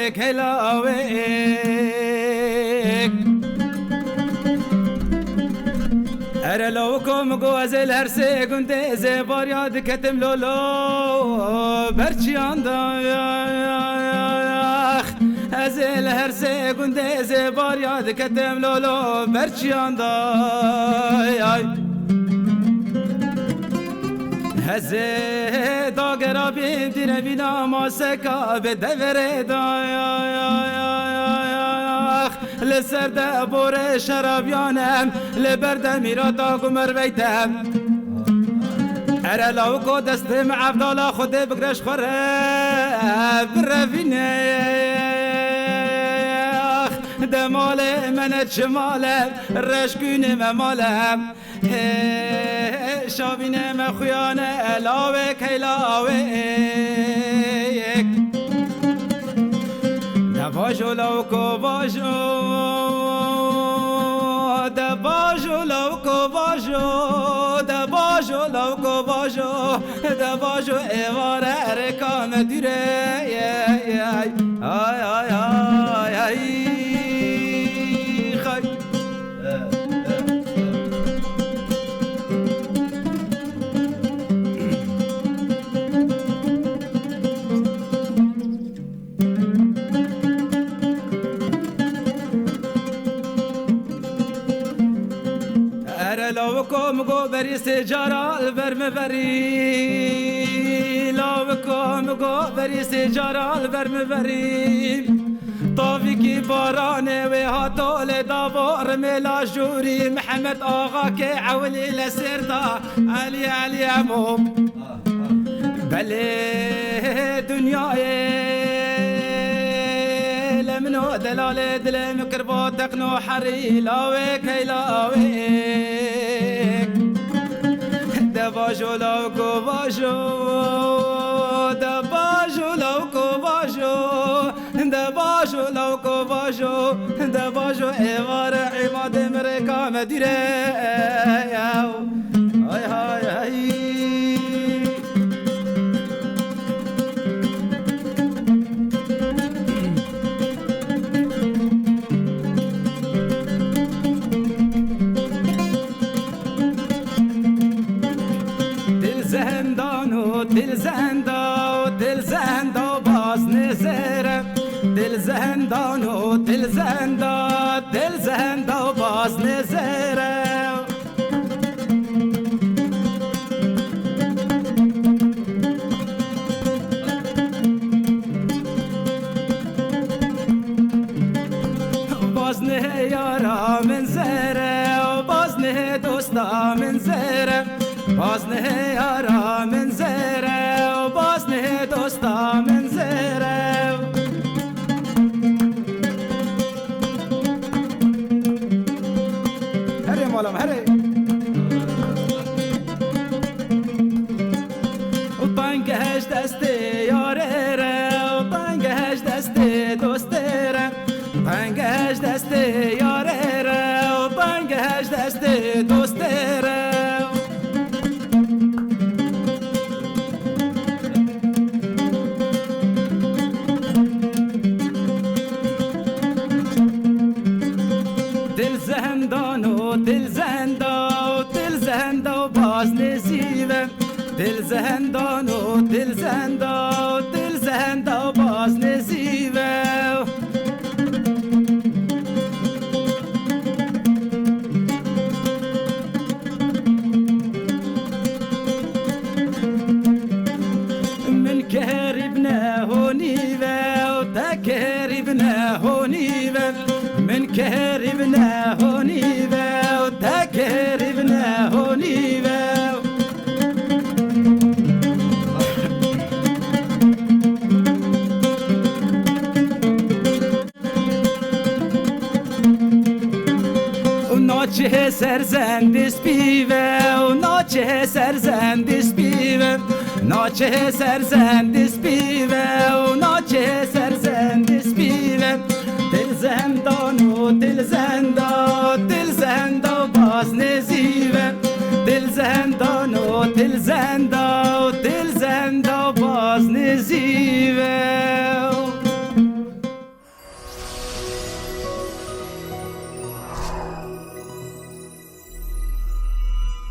لاوک لاوک اره لاوکم گوزل هر سه گنده زبار یاد کتم لولو برچیان دایخ ازل هر سه گنده زبار یاد کتم لولو برچیان دای هزه داگرا بین دیره بینا ماسکا به دوره دایخ لسر ده بور شرابیانم لبرده میرا داگو مرویتم اره لاوکو دستم عبدالا خود بگرش خوره بروینه دمال من چمالم رشکون ممالم شابینه مخیانه لاوک لاوک دباجو لاوکو باجو دباجو لاوکو باجو دباجو لاوکو باجو دباجو ایواره ارکان دیره آی آی آی آی خای لاوکم گو بری سجارال برم بری لاوکم گو بری سجارال برم بری طافی کی بارانه و هاتول دابور ملا جوری محمد آقا که عولی لسرتا علی علی اموم بله دنیای لمنو دلال دل مكربو تقنو حري لاوك لاوك دباجو لاوكو باجو دباجو لاوكو باجو دباجو لاوكو باجو دباجو ايوار عماد مريكا مديره هاي هاي هاي دل زندان باز نزره دل زندان و دل زندان باز نزره باز نه یارا من زره باز نه دوستا من زره باز نه یارا من زره و باز نه دوستا من زره هره مالم هره و طنگهش دست یاره ره و طنگهش دست دوسته ره طنگهش دست یاره ره و طنگهش دست دوسته ره دل زندان باز نزیوه دل زندان و دل زندان باز نزیوه من كهربنا هونيوه و تكهربنا هونيوه من كهربنا هونيوه و تكهربنا هونيوه ناچه سرزند سپیوه و ناچه سرزند سپیوه ناچه سرزند سپیوه و ناچه سرزند سپیوه دل زندان و دل زندان باز نزیوه دل زندان و دل